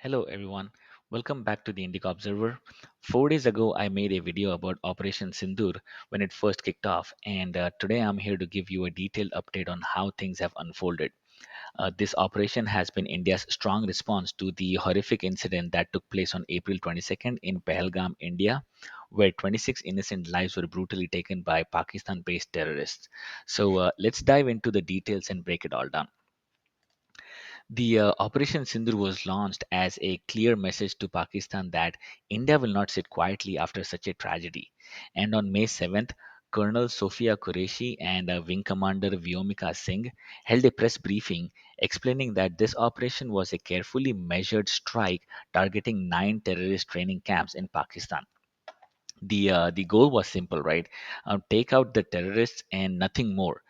Hello everyone, welcome back to the Indica Observer. 4 days ago, I made a video about Operation Sindoor when it first kicked off, and today I'm here to give you a detailed update on how things have unfolded. This operation has been India's strong response to the horrific incident that took place on April 22nd in Pahalgam, India, where 26 innocent lives were brutally taken by Pakistan based terrorists. So let's dive into the details and break it all down. The Operation Sindoor was launched as a clear message to Pakistan that India will not sit quietly after such a tragedy. And on May 7th, Colonel Sophia Qureshi and Wing Commander Vyomika Singh held a press briefing explaining that this operation was a carefully measured strike targeting 9 terrorist training camps in Pakistan. The goal was simple, right? Take out the terrorists and nothing more.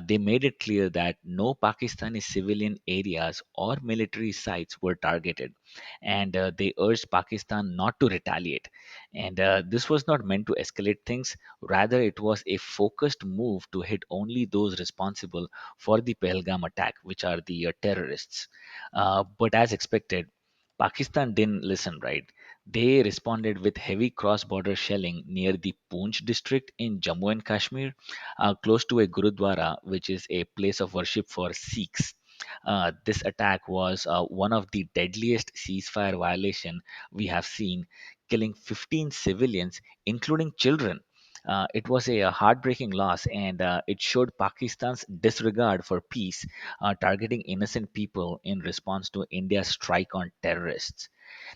They made it clear that no Pakistani civilian areas or military sites were targeted, and they urged Pakistan not to retaliate. And this was not meant to escalate things. Rather, it was a focused move to hit only those responsible for the Pahalgam attack, which are the terrorists. But as expected, Pakistan didn't listen, right? They responded with heavy cross border shelling near the Poonch district in Jammu and Kashmir, close to a Gurudwara, which is a place of worship for Sikhs. This attack was one of the deadliest ceasefire violation we have seen, killing 15 civilians, including children. It was a heartbreaking loss, and it showed Pakistan's disregard for peace, targeting innocent people in response to India's strike on terrorists.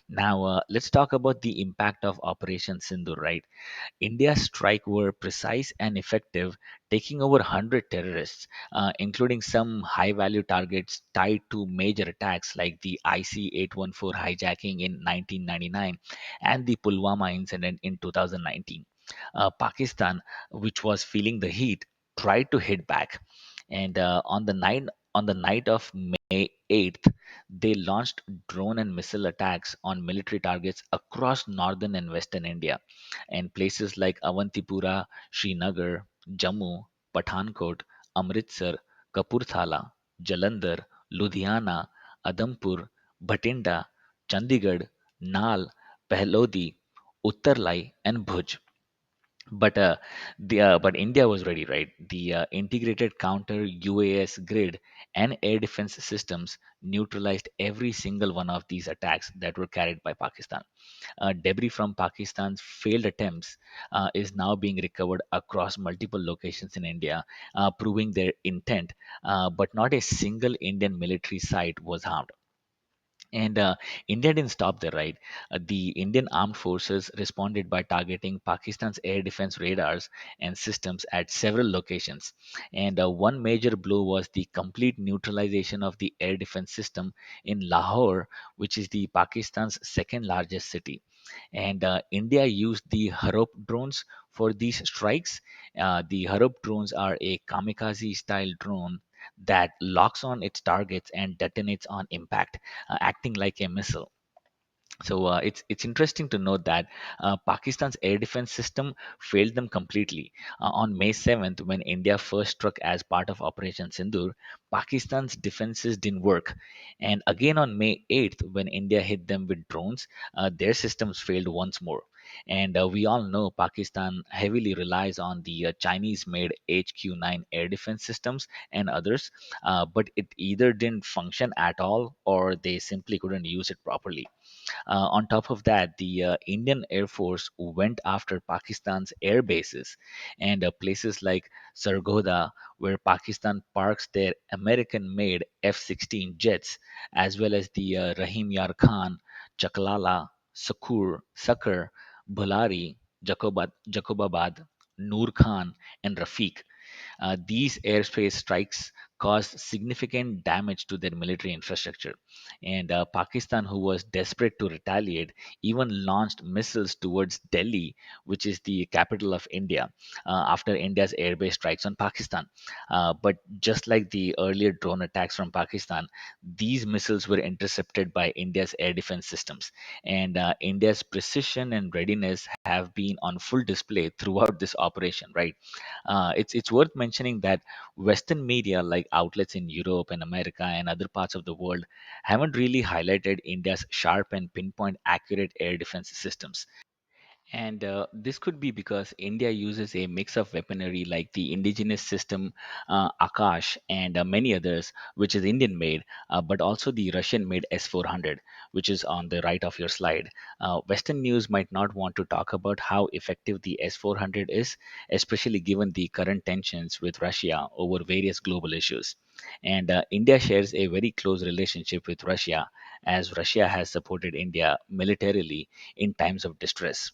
Now, let's talk about the impact of Operation Sindoor, right? India's strike were precise and effective, taking over 100 terrorists, including some high value targets tied to major attacks like the IC 814 hijacking in 1999 and the Pulwama incident in 2019. Pakistan, which was feeling the heat, tried to hit back. And on the night of May 8th, they launched drone and missile attacks on military targets across northern and western India, and places like Avantipura, Srinagar, Jammu, Pathankot, Amritsar, Kapurthala, Jalandhar, Ludhiana, Adampur, Bhatinda, Chandigarh, Nal, Pahlodi, Uttarlai, and Bhuj. But India was ready, right? The integrated counter UAS grid and air defense systems neutralized every single one of these attacks that were carried by Pakistan. Debris from Pakistan's failed attempts is now being recovered across multiple locations in India, proving their intent. But not a single Indian military site was harmed. And India didn't stop there, right? The Indian armed forces responded by targeting Pakistan's air defense radars and systems at several locations. And one major blow was the complete neutralization of the air defense system in Lahore, which is the Pakistan's second largest city. And India used the Harop drones for these strikes. The Harop drones are a kamikaze style drone that locks on its targets and detonates on impact, acting like a missile. So it's interesting to note that Pakistan's air defense system failed them completely. On May 7th, when India first struck as part of Operation Sindoor, Pakistan's defenses didn't work. And again on May 8th, when India hit them with drones, their systems failed once more. And we all know Pakistan heavily relies on the Chinese made HQ-9 air defense systems and others, but it either didn't function at all or they simply couldn't use it properly. On top of that, the Indian Air Force went after Pakistan's air bases and places like Sargodha, where Pakistan parks their American made F 16 jets, as well as the Rahim Yar Khan, Chaklala, Sukur, Bhulari, Jacobabad, Noor Khan, and Rafiq. These airspace strikes caused significant damage to their military infrastructure. And Pakistan, who was desperate to retaliate, even launched missiles towards Delhi, which is the capital of India, after India's airbase strikes on Pakistan. But just like the earlier drone attacks from Pakistan, these missiles were intercepted by India's air defense systems. And India's precision and readiness have been on full display throughout this operation, right? It's worth mentioning that Western media, like outlets in Europe and America and other parts of the world, haven't really highlighted India's sharp and pinpoint accurate air defense systems. And this could be because India uses a mix of weaponry like the indigenous system Akash and many others, which is Indian made, but also the Russian made S 400, which is on the right of your slide. Western news might not want to talk about how effective the S 400 is, especially given the current tensions with Russia over various global issues. And India shares a very close relationship with Russia, as Russia has supported India militarily in times of distress.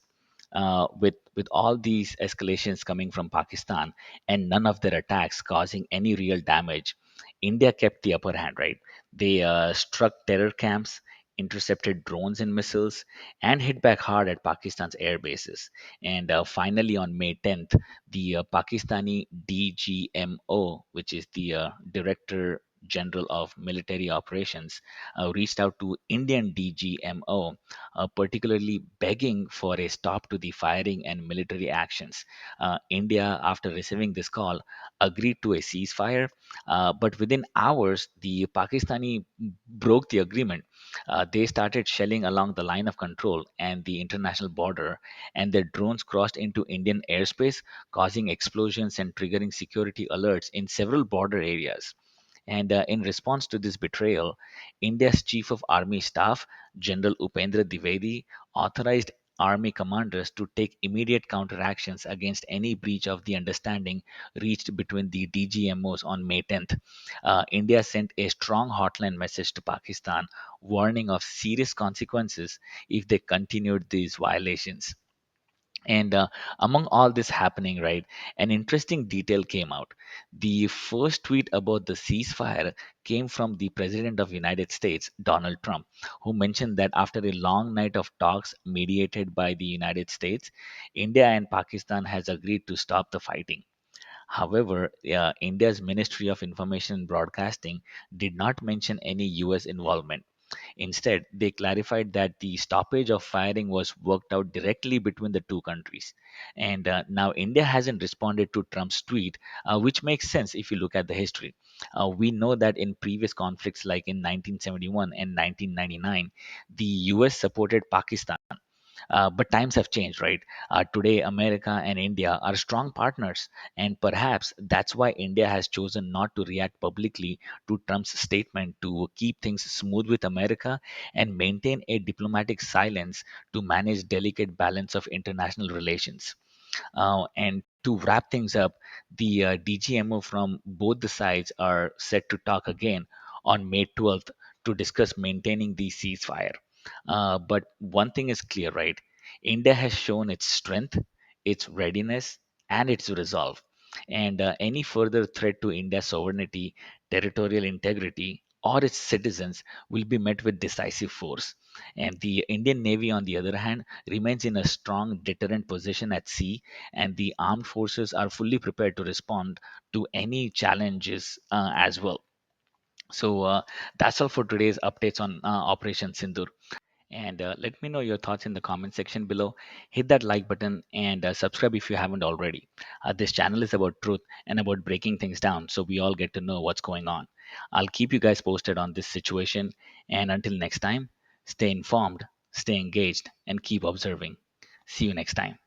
With all these escalations coming from Pakistan and none of their attacks causing any real damage, India kept the upper hand. Right, they struck terror camps, intercepted drones and missiles, and hit back hard at Pakistan's air bases. And finally, on May 10th, the Pakistani DGMO, which is the Director General of Military Operations, reached out to Indian DGMO, particularly begging for a stop to the firing and military actions. India, after receiving this call, agreed to a ceasefire, but within hours, the Pakistani broke the agreement. They started shelling along the line of control and the international border, and their drones crossed into Indian airspace, causing explosions and triggering security alerts in several border areas. And in response to this betrayal, India's Chief of Army Staff, General Upendra Dwivedi, authorized army commanders to take immediate counteractions against any breach of the understanding reached between the DGMOs on May 10th. India sent a strong hotline message to Pakistan, warning of serious consequences if they continued these violations. And among all this happening, right, an interesting detail came out. The first tweet about the ceasefire came from the President of United States, Donald Trump, who mentioned that after a long night of talks mediated by the United States, India and Pakistan has agreed to stop the fighting. However, India's Ministry of Information and Broadcasting did not mention any US involvement. Instead, they clarified that the stoppage of firing was worked out directly between the two countries. And now India hasn't responded to Trump's tweet, which makes sense if you look at the history. We know that in previous conflicts like in 1971 and 1999, the US supported Pakistan, but times have changed, right? Today, America and India are strong partners, and perhaps that's why India has chosen not to react publicly to Trump's statement to keep things smooth with America and maintain a diplomatic silence to manage delicate balance of international relations. And to wrap things up, the DGMO from both the sides are set to talk again on May 12th to discuss maintaining the ceasefire. But one thing is clear, right? India has shown its strength, its readiness, and its resolve. And any further threat to India's sovereignty, territorial integrity, or its citizens will be met with decisive force. And the Indian Navy, on the other hand, remains in a strong deterrent position at sea, and the armed forces are fully prepared to respond to any challenges as well. So that's all for today's updates on Operation Sindur. And let me know your thoughts in the comment section below. Hit that like button and subscribe if you haven't already. This channel is about truth and about breaking things down so we all get to know what's going on. I'll keep you guys posted on this situation. And until next time, stay informed, stay engaged, and keep observing. See you next time.